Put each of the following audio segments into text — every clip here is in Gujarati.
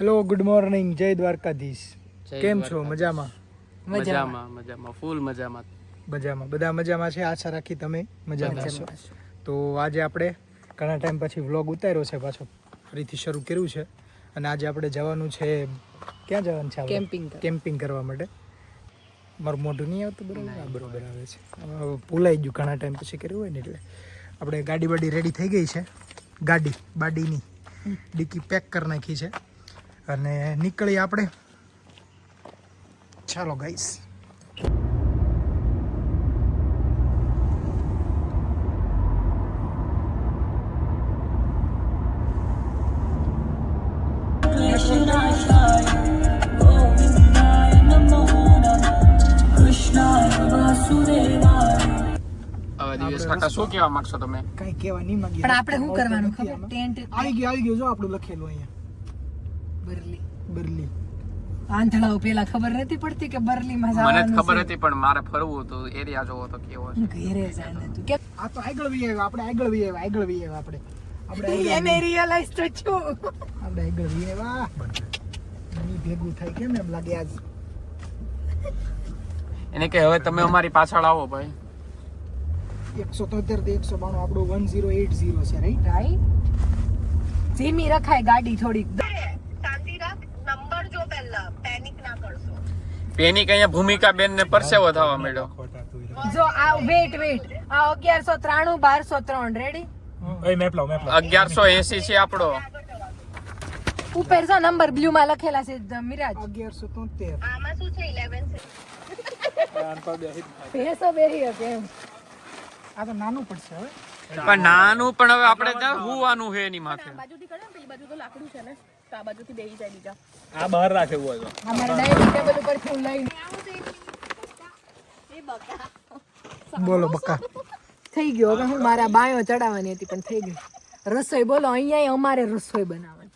હેલો, ગુડ મોર્નિંગ, જય દ્વારકાધીશ. કેમ છો? મજામાં? મજામાં ફૂલ મજામાં. બધા મજામાં છે. આશા રાખી તમે મજામાં છો. તો આજે આપણે ઘણા ટાઈમ પછી વ્લોગ ઉતાર્યો છે, પાછો ફરીથી શરૂ કર્યું છે. અને આજે આપણે જવાનું છે, ક્યાં જવાનું છે? કેમ્પિંગ કરવા માટે. મારું મોઢું નહીં આવતું બરાબર? બરોબર આવે છે. ભૂલાઈ ગયું, ઘણા ટાઈમ પછી કર્યું હોય ને એટલે. આપણે ગાડી બાડી રેડી થઈ ગઈ છે. બાડીની ડિક્કી પેક કરી નાખી છે અને નીકળીએ આપણે. ચાલો ગાઈસ. શું કહેવા માંગશો તમે? કઈ કહેવા નહીં માંગીએ, પણ આપણે શું કરવાનું ખબર? ટેન્ટ આવી ગયું જો આપણું લખેલું અહીંયા બરલી. આંધળાઓ પેલા ખબર નથી પડતી કે બરલીમાં મને જવાનું છે. ખબર હતી, પણ મારે ફરવું હતું, એરિયા જોવો તો કેવો છે. ઘરે જાને તું કે આ તો આગળ વી આવ્યા આપણે. એને રિયલાઈઝ તો છું. આપણે આગળ વી આવ્યા. નહીં ભેગું થાય કેમ એમ લાગે આજ. એને કે હવે તમે અમારી પાછળ આવો ભાઈ. 173 થી 192 આપણું 1080 છે, રાઈટ? ધીમી રખાય ગાડી થોડીક. શાંતિ રાખ, નંબર જો પહેલા, પેનિક ના કરશો. પેનિક અહીંયા ભૂમિકા બેન ને પરસેવો થવા મળ્યો. જો આ વેટ આ 1193 1203 રેડી. ઓય મેપ લાવ. 1180 છે આપણો. ઉપર જો નંબર બ્લુ માં લખેલા છે મિરાજ. 1173. આમાં શું છે? 11 છે. ભેંસો બેહી હકે એમ. આ તો નાનું પડશે હવે. પણ નાનું પણ હવે આપણે ત્યાં હુવાનું છે એની માથે. બાજુથી કરે ને, પેલી બાજુ તો લાકડું છે ને, તો આ બાજુથી બેહી જાય બીજા. આ બહાર રાખે હોય તો અમારે ડાઇનિંગ ટેબલ ઉપર થી લઈને બોલો બકા. થઈ ગયો. હવે હું મારા બાયો ચડાવવાની હતી પણ થઈ ગયું. રસોઈ બોલો, અહીંયા અમારે રસોઈ બનાવવાની.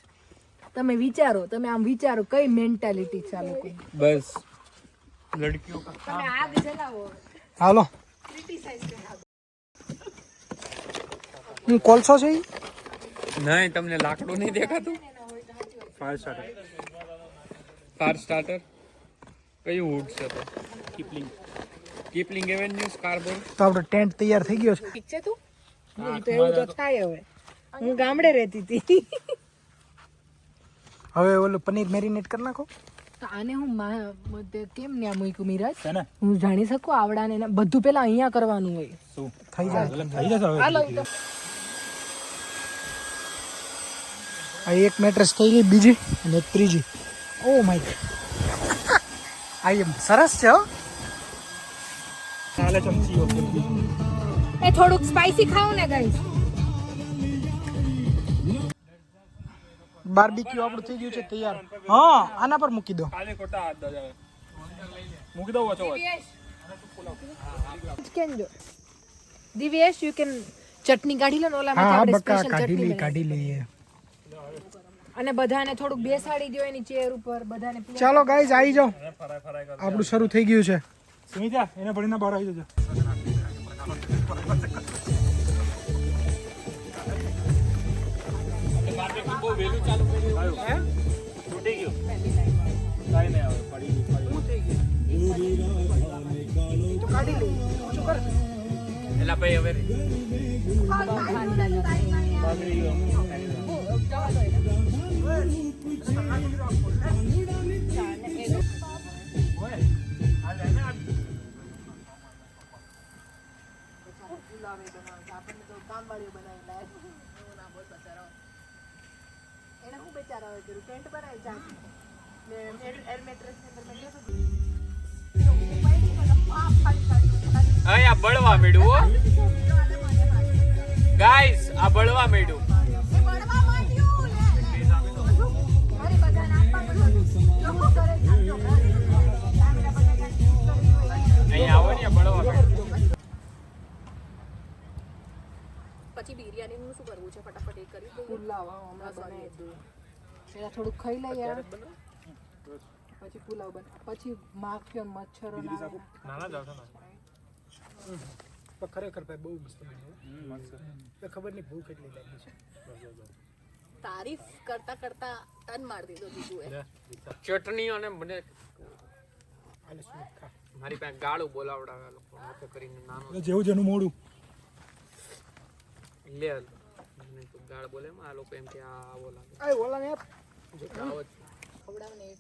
તમે વિચારો, કઈ મેન્ટાલિટી છે આ લોકોની. બસ લડકીઓ તમે આગ જલાવો. હાલો. હું કોલસો છે ઈ? નહીં, તમને લાકડું નહીં દેખાતું? ફાયર સ્ટાર્ટર કયું વુડ છે? તો કીપલિંગ એવેન્યુ સ્કાર્બર. તો આપણો ટેન્ટ તૈયાર થઈ ગયો છે. ઠીક છે તું? તો એવું તો થાય. હવે હું ગામડે રહેતી હતી. હવે ઓલું પનીર મેરિનેટ કરી નાખો. તો આને હું કેમ ન્યા મૂક્યું મિરાજ? હું જાણી શકું આવડાને ને બધું પેલા અહીંયા કરવાનું હોય. થઈ જશે. હાલો આ એક મેટ્રેસ થઈ ગઈ, બીજી અને એક ત્રીજી. ઓ માય ગોડ, આ એમ સરસ છે હો. એ થોડુંક સ્પાઈસી ખાવ ને ગાઈસ. બાર્બીક્યુ આપણું થઈ ગયું છે તૈયાર. હા, આના પર મૂકી દો. દિવ્યેશ યુ કેન ચટણી કાઢી લો ને ઓલા હા આપણે બકા, સ્પેશિયલ કાઢી લઈએ. અને બધાને થોડુંક બેસાડી દો એની ચેર ઉપર બધાને. ચાલો ગાઈઝ, આવી જાઓ. આપણું શરૂ થઈ ગયું છે. સુમિતા, એને ભણીને બહાર આવી જજો. એલા ભાઈ હવે આ બળવા મળ્યું. ગાઈસ, આ બળવા મળ્યું. અહીંયા આવો ને, બળવા મળ્યું. પછી બિરયાનીનું શું કરવું છે? ફટાફટ એ કરી દઈએ. પુલાવ હમણાં બનાવી દઈએ. પેલા થોડુંક ખાઈ લઈએ પછી પુલાવ બને. પછી માખીઓ મચ્છરો ના ખરેખર ભાઈ બહુ મસ્ત બન્યું. ખબર નહીં ભૂખ એટલી લાગી છે. તારીફ કરતા કરતા ટન માર દીધો બીજું એ ચટણી અને મને મારી પાસે ગાળું બોલાવડાવે આ લોકો હાથે કરીને નાનો જેવું જેનું મોડું લે મને તો ગાળ બોલે એમાં આ લોકો એમ કે આ આવો લાગે આ ઓલા ને આવો જ ખવડાવને એક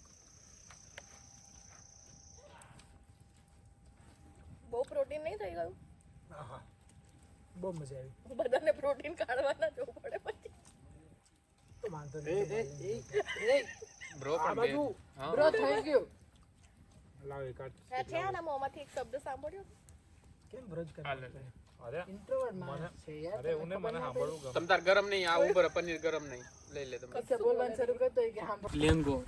બહુ પ્રોટીન નહીં થઈ ગયું બહુ મજા આવી બધાને પ્રોટીન કાઢવાના જવું પડે પછી તો વાંધો નહીં બ્રો પણ હા બ્રો થેન્ક યુ લાવ એક આટ છે આના મોંમાંથી એક શબ્દ સાંભળ્યો કેમ બ્રજ કરે ઇન્ટ્રોવર્ટ માણસ છે યાર તમ તાર ગરમ નહીં આ ઉપર પનીર ગરમ નહીં લઈ લે તમે કશે બોલવાનું શરૂ કરતો હોય કે હા લેંગો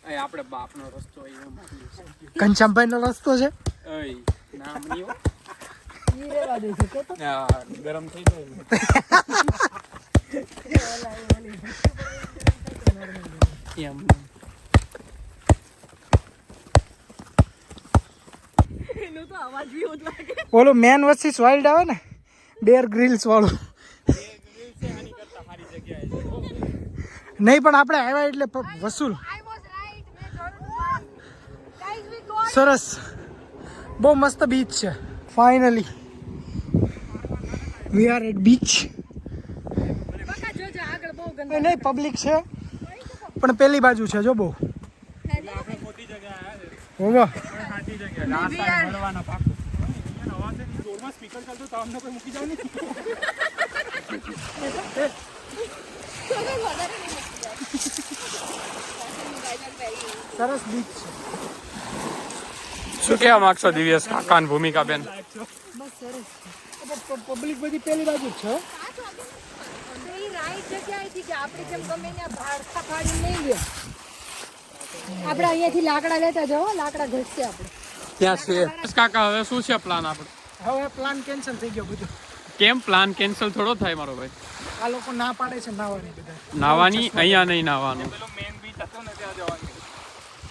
એ આપણે બાપનો રસ્તો એવો મોકલી ઘનશ્યામભાઈ નો રસ્તો છે અય નામ નહીં હો ઈ રેવા દે છે કે તો આ ગરમ થઈ જાય ને. એમ એનું તો અવાજ બી એવું જ લાગે ઓલું મેન વર્સિસ વાઇલ્ડ આવે ને બેર ગ્રીલ્સ વાળું નહીં પણ આપણે આવ્યા એટલે વસૂલ સરસ બહુ મસ્ત બીચ છે finally we are at beach જોજો આગળ બહુ નહીં પબ્લિક છે પણ પેલી બાજુ છે જો બહુ ઓવા સરસ બીચ છે શું કહેવા માંગશો દિવ્યેશ કાકા અને ભૂમિકા બેન પબ્લિક બધી પેલી બાજુ જ છે હો. એ રાઈટ જગ્યાએથી કે આપણે જેમ ગમે ત્યાં ભાડખા ફાડી નહીં લે આપણે અહીંયાથી લાકડા લેતા જાઓ લાકડા ઘસશે આપણે ત્યાં છે કાકા હવે શું છે પ્લાન આપણો હવે પ્લાન કેન્સલ થઈ ગયો બધું કેમ પ્લાન કેન્સલ થોડો થાય મારો ભાઈ આ લોકો ના પાડે છે નાવાની બધા નાવાની અહીંયા નહીં નાવાનું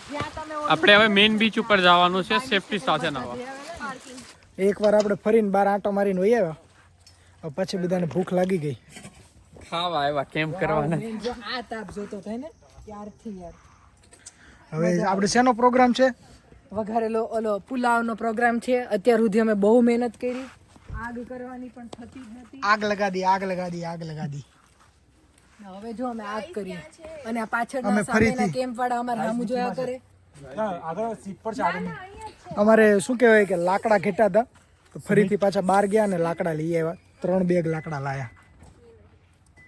જ્યાં તમે આપણે હવે મેઇન બીચ ઉપર જવાનું છે સેફટી સાથે નાવા એકવાર આપણે ફરીને બાર આંટો મારીને વહી આવ્યા હવે પછી બધાને ભૂખ લાગી ગઈ ખાવા આવ્યા કેમ કરવાના જો આ તાપ જોતો થાય ને ત્યારથી યાર હવે આપણે શેનો પ્રોગ્રામ છે વઘારેલો ઓલો પુલાવનો પ્રોગ્રામ છે અત્યાર સુધી અમે બહુ મહેનત કરી આગ કરવાની પણ થતી જ નથી આગ લગા દી આગ લગા દી આગ લગા દી હવે જો અમે આગ કરીએ અને આ અમે પાછળના ફરીથી- સામેના કેમ્પ વાળા અમારે સામું જોયા કરે અમારે શું કહેવાય કે લાકડા ઘેટા હતા તો ફરીથી પાછા બહાર ગયા અને લાકડા લઈ આવ્યા 3 બેગ લાકડા લાયા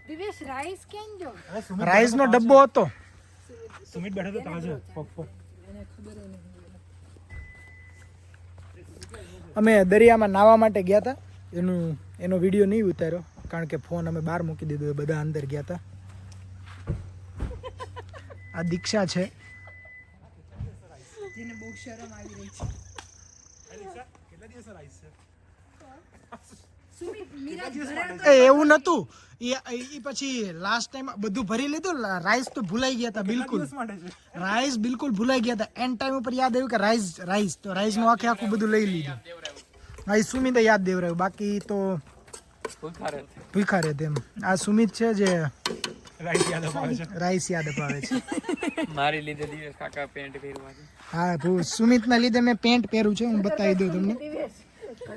દિવેશ રાઈસ કેમ જો રાઈસ નો ડબ્બો હતો અમે દરિયામાં નાહવા માટે ગયા હતા એનો વિડીયો નહીં ઉતાર્યો કારણ કે ફોન અમે બહાર મૂકી દીધો એ બધા અંદર ગયા હતા આ દીક્ષા છે જેને બહુ શરમ આવી રહી છે એવું નતું એ પછી લાસ્ટ ટાઈમ બધું ભરી લીધું રાઈસ તો ભૂલાઈ ગયા હતા બિલકુલ રાઈસ બિલકુલ ભૂલાઈ ગયા હતા એન્ડ ટાઈમ ઉપર યાદ આવ્યું કે રાઈસ તો રાઈસ નું આખું બધું લઈ લીધું હા એ સુમિત યાદ દેવરાયું બાકી તો ભૂખા રહે તેમ આ સુમિત છે જે રાઈસ યાદ અપાવે છે મારી લીધે દિવ્યેશ કાકા પેન્ટ પહેરવા છે હા સુમિતના લીધે મેં પેન્ટ પહેર્યું છે હું બતાવી દઉં તમને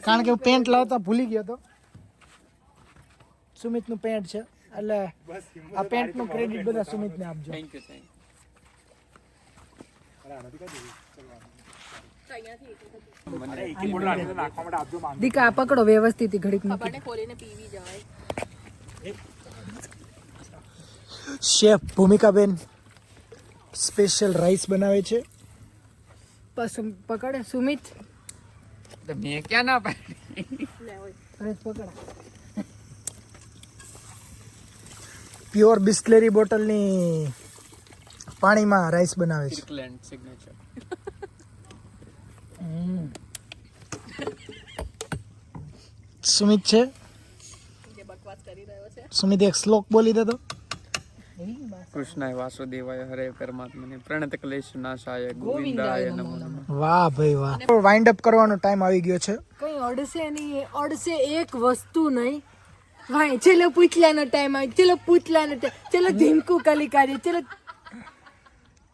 કારણ કે હું પેન્ટ લાવતા ભૂલી ગયો હતો સુમિતનું પેન્ટ છે એટલે આ પેન્ટનું ક્રેડિટ બધા સુમિતને આપજો થેન્ક યુ દીકા પકડો વ્યવસ્થિત ઘડીક મૂકી કબાટને ખોલીને પીવી જવાય શેફ ભૂમિકાબેન સ્પેશિયલ રાઈસ બનાવે છે પકડે સુમિત તો મેં ક્યાં ના પાડી રસ પકડા પ્યોર બિસ્લેરી બોટલની પાણીમાં રાઈસ બનાવે છે ક્લિકલેન્ડ સિગ્નેચર સુમિત છે જે બકવાસ કરી રહ્યો છે સુમિત એક શ્લોક બોલી દે તો કૃષ્ણાય વાસુદેવાય હરે પરમાત્મને પ્રણત ક્લેશ નાશાય ગોવિંદાય નમો નમઃ વાહ ભાઈ વાહ વાઇન્ડ અપ કરવાનો ટાઈમ આવી ગયો છે કઈ અડશે નહીં અડશે એક વસ્તુ નહીં ભાઈ ચલો પૂછલાનો ટાઈમ આવે, ચલો પૂછલાનો ટાઈમ, ચલો ધીમકુ કલી કાઢીએ, ચલો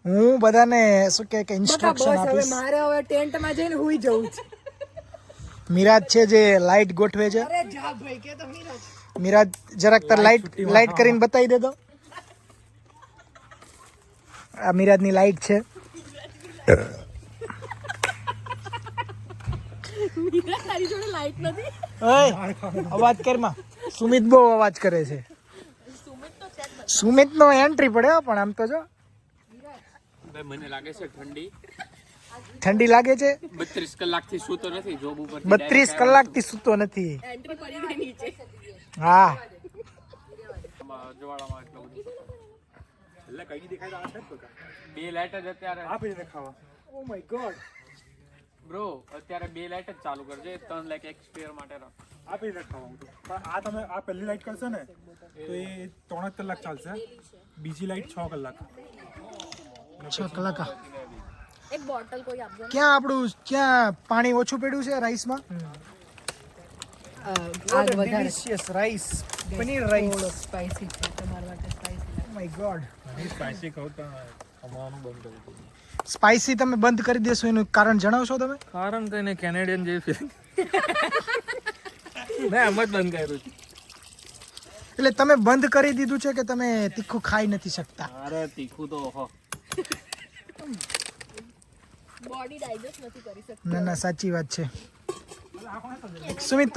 હું બધાને શું કે બકા ઇન્સ્ટ્રક્શન બસ હવે આપીશ. મારે હવે ટેન્ટમાં જઈને હુઈ જવું છે. મિરાજ છે જે લાઈટ ગોઠવે છે. અરે જા ભાઈ કે તો મીરાજ. મિરાજ જરાક તાર લાઈટ કરીને બતાવી દે તો. આ મિરાજની લાઈટ છે. મીરા તારી જોડે લાઈટ નથી. ઓય અવાજ કરમાં. સુમિત બહુ અવાજ કરે છે. સુમિત નો એન્ટ્રી પડે હો, પણ આમ તો જો ભાઈ મને લાગે છે ઠંડી લાગે છે. 32 કલાકથી સૂતો નથી જોબ ઉપર 32 કલાકથી સૂતો નથી. એન્ટ્રી પડી ગઈ નીચે. હા અજવાળામાં એટલો બધું એટલે કઈ દેખાય તો બે લાઈટ જ અત્યારે આપીને ખાવા. ઓ માય ગોડ બ્રો અત્યારે 2 લાઈટ જ ચાલુ કરજે, 3 લાઈટ એક સ્પેર માટે રાખ. આપીને ખાવાનું તો પણ આ તમે આ પહેલી લાઈટ કરશો ને તો એ 3 કલાક ચાલશે, બીજી લાઈટ 6 કલાક. 6 કલાક. એક બોટલ કોઈ આપજો ને. ક્યાં પાણી ઓછું પડ્યું છે રાઈસમાં. આગ વધારે ડિલિશિયસ રાઈસ, પનીર રાઈસ. થોડો સ્પાઈસી છે તમારા માટે, spicy oh my God. Spicy ખાવ તો કમાવાનું બંધ કરી દીધું. સ્પાઈસી તમે બંધ કરી દેશો એનું કારણ જણાવશો તમે? કારણ તો એને કેનેડિયન જેવી ફીલિંગ મેં આમ જ બંધ કર્યું છે. એટલે તમે બંધ કરી દીધું છે કે તમે તીખું ખાઈ નથી શકતા? અરે તીખું તો ઓહો. બોડી ડાયજેસ્ટ નથી કરી શકતી. ના ના સાચી વાત છે. સુમિત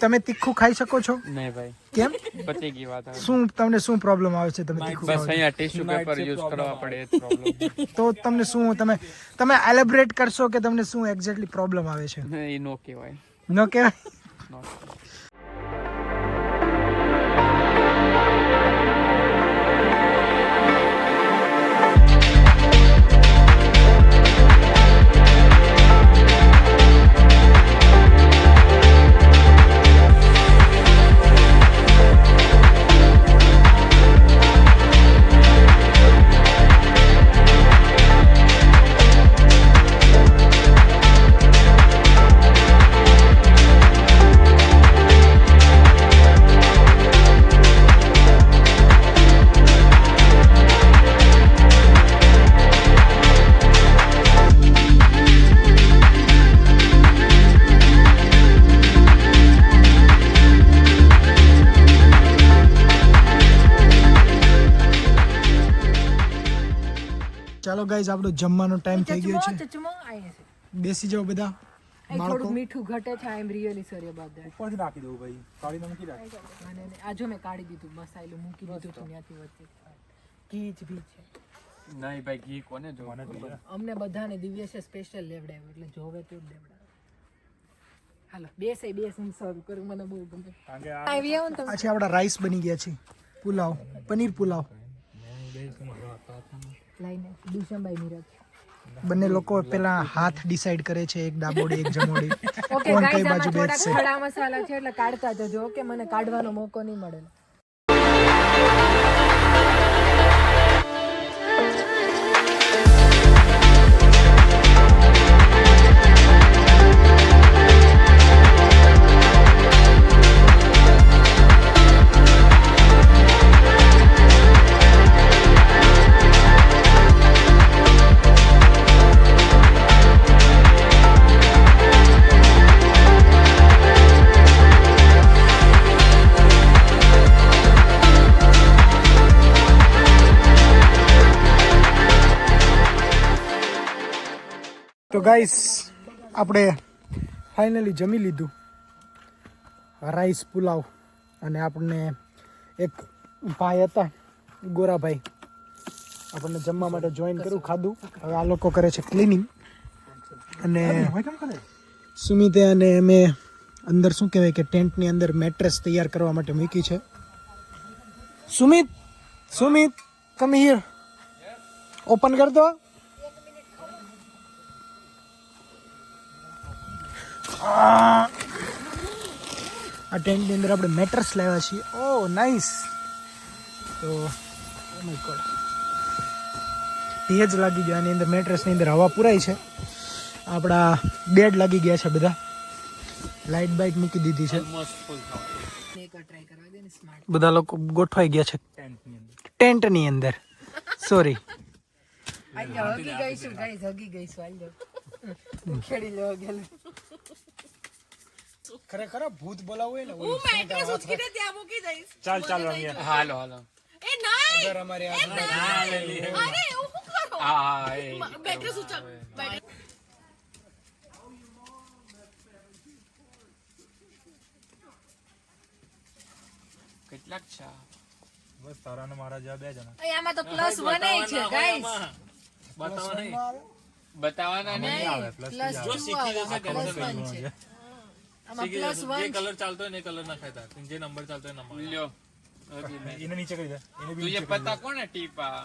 તમે તીખું ખાઈ શકો છો? નહીં ભાઈ કેમ? પતી ગઈ વાત હવે. તમને શું પ્રોબ્લેમ આવે છે તમે તીખું બસ ખાઓ છો? અહીંયા ટિશ્યુ પેપર યુઝ કરવા પડે એ જ પ્રોબ્લેમ. તો તમને શું તમે એલેબરેટ કરશો કે તમને શું એક્ઝેક્ટલી પ્રોબ્લેમ આવે છે? એ નો કહેવાય. ન કહેવાય. નો. ચાલો ગાઈઝ આપણો જમવાનો ટાઈમ થઈ ગયો છે. ચચમો આય છે. બેસી જાઓ બધા અહીં બાળકો. થોડું મીઠું ઘટે છે. I am really sorry about that. ઉપરથી નાખી દઉં ભાઈ, કાઢીને મૂકી રાખી. આ જો મેં કાઢી દીધું, મસાઈલું મૂકી દીધું હતું ત્યાંથી વચ્ચે. ઘી જ છે. નહીં ભાઈ ઘી કોને જો. અમને બધાને દિવ્યેશે સ્પેશિયલ લેવડાવ્યું એટલે જોવે તો જ લેવડાવે. હાલો બેસે સારું કરું, મને બહુ ગમે. કારણ કે આ આવી આવો ને તમે. આ છે આપણા રાઈસ બની ગયા છે. પુલાવ, પનીર પુલાવ. લાઈને દુષ્મભાઈ નીરજ. બંને લોકો પેલા હાથ ડિસાઈડ કરે છે, એક ડાબોડી એક જમોડી. ઓકે કોણ કઈ ગાઈઝ, બાજુ આમાં થોડાક બેસશે? ખડા મસાલા છે એટલે કાઢતા જજો. ઓકે, મને કાઢવાનો મોકો નહીં મળે. તો ગાઈસ આપણે ફાઇનલી જમી લીધું. રાઈસ પુલાવ. અને આપણને એક ભાઈ હતા ગોરાભાઈ, આપણને જમવા માટે જોઈન કર્યું, ખાધું. હવે આ લોકો કરે છે ક્લિનિંગ. અને સુમિતે અને અમે અંદર શું કહેવાય કે ટેન્ટની અંદર મેટ્રેસ તૈયાર કરવા માટે મૂકી છે. સુમિત કમ હિયર, ઓપન કર દો. આ ટેન્ટની અંદર આપણે મેટ્રેસ લાવ્યા છીએ. ઓ નાઇસ. તો ઓ માય ગોડ, ભેજ લાગી ગયો. આની અંદર મેટ્રેસની અંદર હવા પુરાઈ છે. આપણા બેડ લાગી ગયા છે બધા. લાઇટ બાઇટ મૂકી દીધી છે. મસ્ત ફૂલ ખાવા. એક ટ્રાય કરવા બધા લોકો ગોઠવાઈ ગયા છે ટેન્ટની અંદર. ટેન્ટની અંદર. સોરી. હગી ગઈશું ગાઈસ, હગી ગઈશું. હાલ ખેડી લેવા ગયેલું. ખરેખર ભૂત બોલાવું હોય ને હું મેટ્રેસ ઉચકીને ત્યાં મૂકી દઈશ. ચાલ રમીએ. હાલો હાલો એ નહીં. અગર અમારે આ અરે એવું શું કરો? હા એ મેટ્રેસ ઉચક. કેટલાક છે બસ તારા ને મારા જેવા 2 જણા. આમાં તો પ્લસ 1 છે ગાઈસ. બતાવવાના નહીં પ્લસ 2 આવે, પ્લસ 1 છે. આમાં પ્લસ 1 કલર ચાલતો હોય ને કલર ના ખાતા જે નંબર ચાલતો હોય નંબર લ્યો એને નીચે કરી દે. એને બી તુજે નીચે કરી પતા દે. કોને ટીપા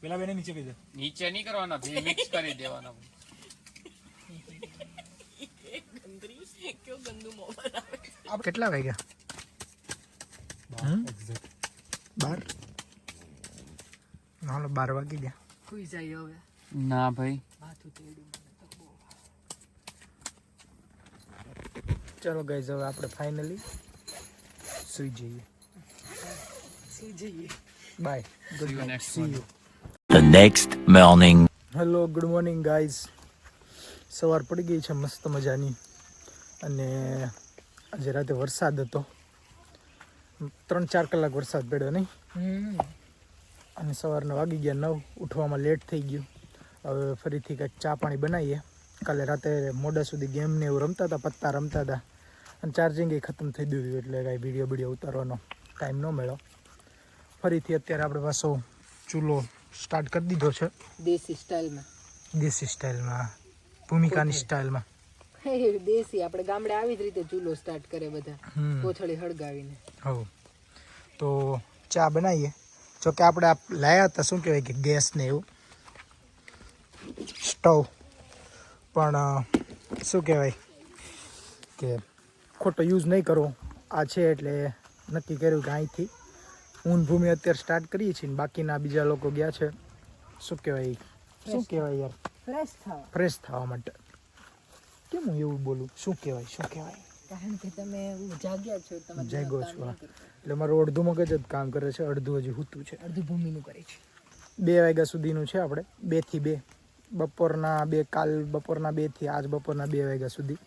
પેલા બેને નીચે કરી દે. નીચે નહીં કરવાના બે મિક્સ કરી દેવાના કેટલા વાગ્યા? Exact. 12. હાલો 12 વાગી ગયા. ખુઈ જાય હવે. ના ભાઈ માથું તેડું. ચલો ગાઈઝ હવે આપણે ફાઇનલી સુઈ જઈએ. સી જઈએ. Bye. Good See you night. next see one. You. The next morning. Hello, good morning guys. સવાર પડી ગઈ છે મસ્ત મજાની અને આજે રાતે વરસાદ હતો. 3-4 કલાક વરસાદ પડ્યો નહીં અને સવારના વાગી ગયા 9. ઉઠવામાં લેટ થઈ ગયું. હવે ફરીથી કંઈક ચા પાણી બનાવીએ. કાલે રાતે મોડા સુધી ગેમ ને એવું રમતા હતા, પત્તા રમતા હતા અને ચાર્જિંગ એ ખતમ થઈ ગયું એટલે કાંઈ વિડીયો ઉતારવાનો ટાઈમ ન મળ્યો. ફરીથી અત્યારે આપણે પાછો ચૂલો સ્ટાર્ટ કરી દીધો છે દેશી સ્ટાઇલમાં. દેશી સ્ટાઇલમાં, ભૂમિકાની સ્ટાઇલમાં. દેશી આપણે ગામડે આવી જ રીતે ચૂલો સ્ટાર્ટ કરે બધા, કોથળી હળગાવીને. હવ તો ચા બનાવીએ. જોકે આપણે લાયા હતા શું કહેવાય કે ગેસ ને એવું સ્ટવ, પણ શું કહેવાય કે ખોટો યુઝ નહીં કરવો. આ છે એટલે નક્કી કર્યું કે અહીંથી ઊન ભૂમિ અત્યારે સ્ટાર્ટ કરીએ છીએ ને બાકીના બીજા લોકો ગયા છે શું કહેવાય યાર ફ્રેશ થવા. ફ્રેશ થવા માટે. કેમ હું એવું બોલું? શું કહેવાય કારણ કે તમે જાગ્યા છો, તમે જાગ્યો છું હા. એટલે મારું અડધું મગજ જ કામ કરે છે, અડધું હજી સૂતું છે. અડધું ભૂમિનું કરે છે. 2 વાગ્યા સુધીનું છે આપણે, 2 થી 2 બપોરના 2, કાલ બપોરના 2 થી આજ બપોરના 2 વાગ્યા સુધી.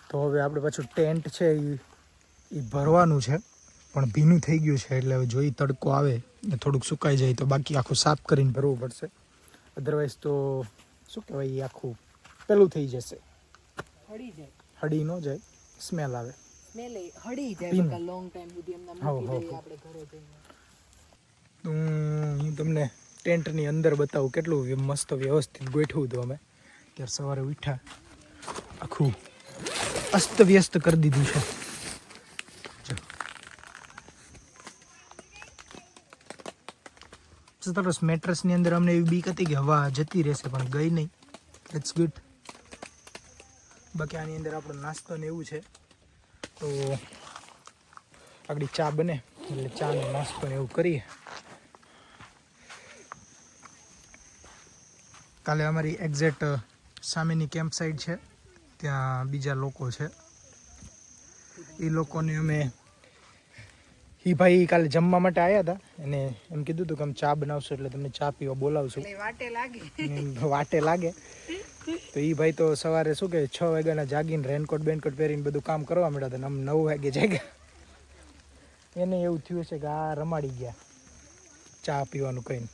તો હવે આપણે પાછું ટેન્ટ છે એ ભરવાનું છે પણ ભીનું થઈ ગયું છે એટલે હવે જોઈ તડકો આવે ને થોડુંક સુકાઈ જાય તો બાકી આખું સાફ કરીને ભરવું પડશે. અધરવાઇઝ તો શું કહેવાય એ આખું પેલું થઈ જશે, હળી જાય. હળી ન જાય, સ્મેલ આવે. સ્મેલ હળી જાય ભીનું. બકા લોંગ ટાઈમ સુધી એમના હાવ, મૂકી હાવ, દઈએ આપણે ઘરે જઈને. તો હું તમને ટેન્ટની અંદર બતાવું કેટલું મસ્ત વ્યવસ્થિત ગોઠવું હતું અમે. ત્યારે સવારે ઉઠ્યા આખું અસ્ત વ્યસ્ત કરી દીધું છે. સરસ મેટ્રેસની અંદર અમને એવી બીક હતી કે હવા જતી રહેશે પણ ગઈ નહીં. It's good. બાકી આની અંદર આપણો નાસ્તો ને એવું છે તો આગળ ચા બને એટલે ચા ને નાસ્તો ને એવું કરીએ. કાલે અમારી એક્ઝેક્ટ સામેની કેમ્પ સાઇટ છે, ત્યાં બીજા લોકો છે. એ લોકોને અમે ભાઈ કાલે જમવા માટે આવ્યા હતા અને એમ કીધું હતું કે અમે ચા બનાવશું એટલે તમને ચા પીવા બોલાવશું. વાટે લાગે. વાટે લાગે તો એ ભાઈ તો સવારે શું કે 6 વાગ્યાના જાગીને રેનકોટ બેનકોટ પહેરીને બધું કામ કરવા માંડ્યા હતા. અમે 9 વાગે જાગ્યા. એને એવું થયું છે કે આ રમાડી ગયા ચા પીવાનું કહીને.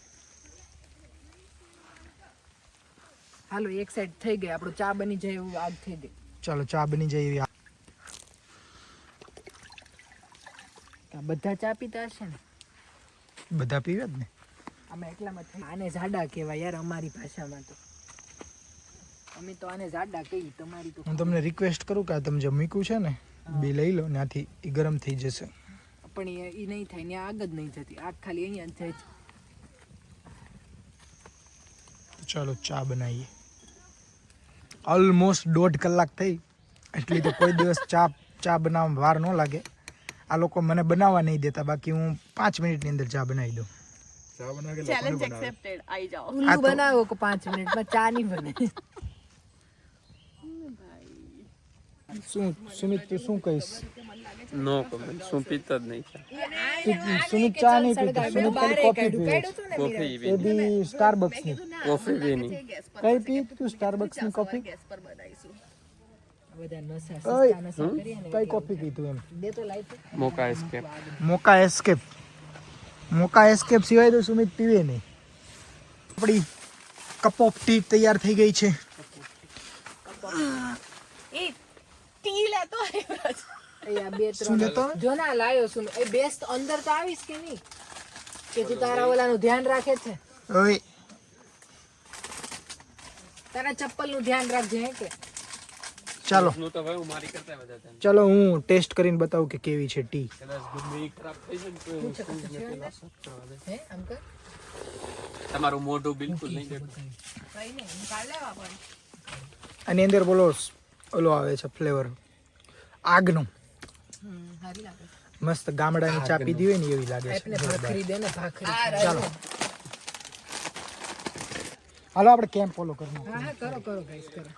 હાલો એક સાઈડ થઈ ગઈ, આપણું ચા બની જાય એવું આગ થઈ ગઈ. ચાલો ચા બની જાય એવી. આ બધા ચા પીતા હશે ને? બધા પીવે જ ને. અમે એટલામાં થઈ. આને જાડા કહેવાય યાર અમારી ભાષામાં તો. અમે તો આને જાડા કહીએ, તમારી તો હું તમને રિક્વેસ્ટ કરું કે આ તમે જે મૂક્યું છે ને બે લઈ લો, ત્યાંથી એ ગરમ થઈ જશે. પણ એ નહીં થાય ને આગ જ નહીં થતી, આગ ખાલી અહીંયા જ થાય છે. ચાલો ચા બનાવીએ. ઓલમોસ્ટ 1.5 કલાક થઈ, એટલી તો કોઈ દિવસ ચા બનાવવામાં વાર ન લાગે. આ લોકો મને બનાવવા નહીં દેતા, બાકી હું 5 મિનિટની અંદર ચા બનાવી દઉં. ચા બનાવે કે ચેલેન્જ એક્સેપ્ટેડ. આવી જાઓ. ઉલ્લુ બનાવો કે 5 મિનિટમાં ચા નહીં બને. શું સુમિત તું શું કહીશ? નો કમેન્ટ, શું પીતો જ નહીં ચા. સુમિત ચા નહીં પીતો, સુમિત ખાલી કોફી પીવે છે. કોફી એ બી બી સ્ટારબક્સ ની. કોફી બી નહીં. કઈ પી તું સ્ટારબક્સ ની કોફી? બધા નશા ઓય, નશા કરીએ ને કઈ કોફી પીતું એમ? દે તો લાઈટ મોકા એસ્કેપ. મોકા એસ્કેપ. મોકા એસ્કેપ સિવાય તો સુમિત પીવે નહીં. આપણી કપ ઓફ ટી તૈયાર થઈ ગઈ છે. એ આ બે શું લેતો? જો ના લાયો છું એ બેસ્ટ અંદર તો આવીશ કે નહીં કે તું તારા ઓલાનું ધ્યાન રાખે છે ઓય, તારા ચપ્પલ નું ધ્યાન રાખજે હે કે ચાલો નું તો ભાઈ હું મારી કરતા વધારે તને. ચાલો હું ટેસ્ટ કરીને બતાવું કે કેવી છે ટી. કદાચ ગમે ઈ ખરાબ થઈ જાય ને તો હે આમ કર તમારું મોઢું બિલકુલ નહીં દેખાય. કઈ નહીં હું કાઢ લેવા પણ આની અંદર બોલો ઓલો આવે છે ફ્લેવર આગનો. સારી લાગે મસ્ત ગામડાની ચા પીધી હોય ને એવી લાગે છે. આપને ભાખરી દે ને ભાખરી ચાલો હાલો આપણે કેમ્પ ફોલો કરવું. હા હા કરો કરો ગાઈસ કરો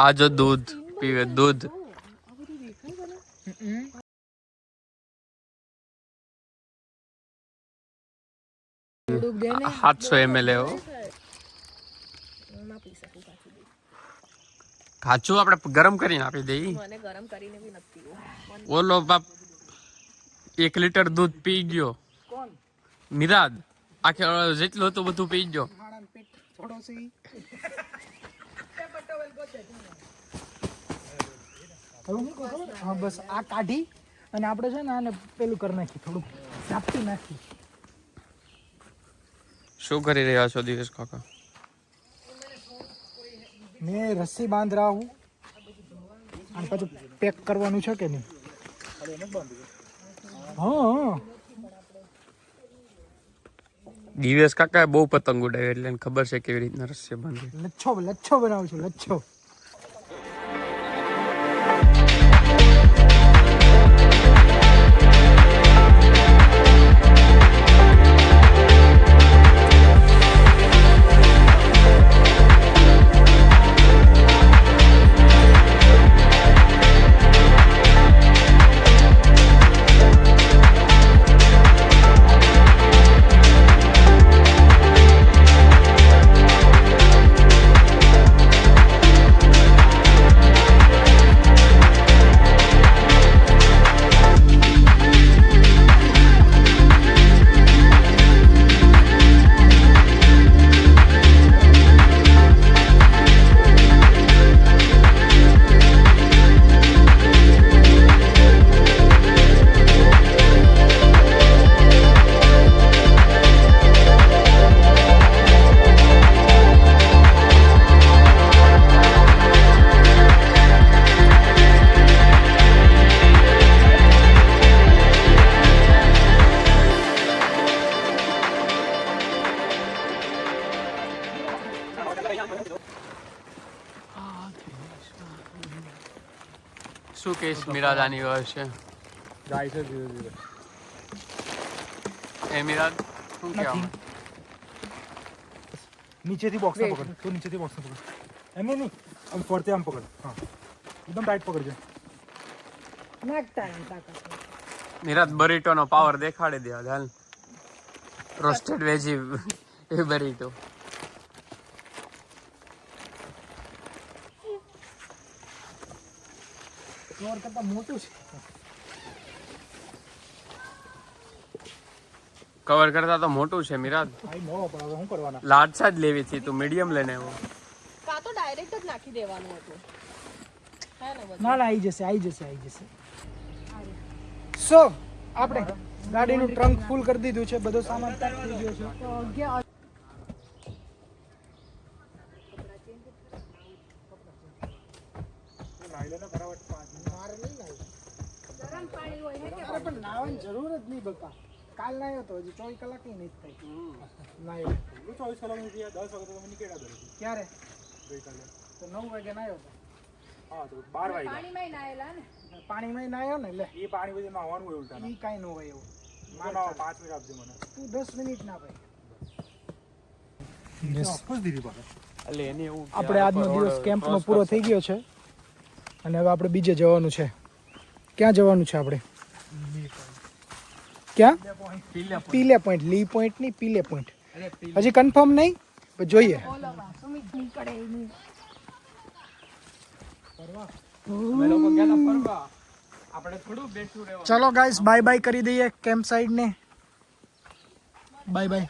આ જો દૂધ પીવે, દૂધ થોડુંક દે ને 700 ml હો. કાચું આપણે ગરમ કરીને આપી દઈએ. મને ગરમ કરીને બી નથી પીવું. ઓલો બાપ 1 લીટર દૂધ પી ગયો. નિરાદ આખે જેટલું હતું બધું પી ગયો. હવે હું કહું છું, હા બસ આ કાઢી અને આપણે છે ને આને પેલું કરી નાખી, થોડું ઝાપટી નાખી. શું કરી રહ્યા છો દિવસ કાકા? મેં રસ્સી બાંધ રહા હું અને પાછું પેક કરવાનું છે કે નહીં? હા દિવસ કાકા બહુ પતંગ ઉડાવ્યો એટલે એને ખબર છે કેવી રીતના રસ્સે બાંધે. લચ્છો બનાવું છું, લચ્છો. શું કેસ મિરાદાની વાત છે? જાય છે ધીરે ધીરે. એ મિરાદ શું કહેવા? નીચેથી બોક્સને પકડ, તો નીચેથી બોક્સને પકડ. એમ નહીં આમ ફરતે આમ પકડ. હા એકદમ ટાઈટ પકડજે. નાખતા એમ તાકાત મિરાદ બરીટો નો પાવર દેખાડી દે હાલ. રોસ્ટેડ વેજી એ બરીટો. ફ્લોર કરતા મોટું છે. કવર કરતા તો મોટું છે મિરાદ. આઈ નો પણ હવે શું કરવાના? લાડસા જ લેવી હતી, તું મીડિયમ લઈને આવ્યો. કાં તો ડાયરેક્ટ જ નાખી દેવાનું હતું. હે ને બધું? ના આવી જશે. સો આપણે ગાડીનું ટ્રંક ફૂલ કરી દીધું છે, બધો સામાન પેક થઈ ગયો છે. તો ગયા અરે પણ નાવાની જરૂર જ નહીં બકા. કાલ નાયો તો હજી 24 કલાક નહીં થઈ. નાયો 24 કલાકની થયા, 10 વાગે તો તમે નીકળ્યા ઘરેથી. ક્યારે? ગઈકાલે. તો 9 વાગે નાયો તો. હા તો 12 વાગ્યા. પાણીમાં નાયેલા ને પાણીમાં નાયો ને એટલે એ પાણી બધી નાવાનું હોય ઉલટા. ઈ કાંઈ ન હોય એવું. મારે 5 મિનિટ આપજો મને. તું 10 મિનિટ ના ભાઈ. ઓફકોર્સ દીધી પાછા. એટલે એને એવું આપણે આજનો દિવસ કેમ્પનો પૂરો થઈ ગયો છે. અને હવે આપણે બીજે જવાનું છે. ક્યાં જવાનું છે આપણે? ક્યાં? પીલે પોઈન્ટ. લી પોઈન્ટ નહીં, પીલે પોઈન્ટ. હજી કન્ફર્મ નહીં, પણ જોઈએ. ચલો ગાઈસ, બાય બાય કરી દઈએ કેમ્પ સાઈડ ને. Bye bye.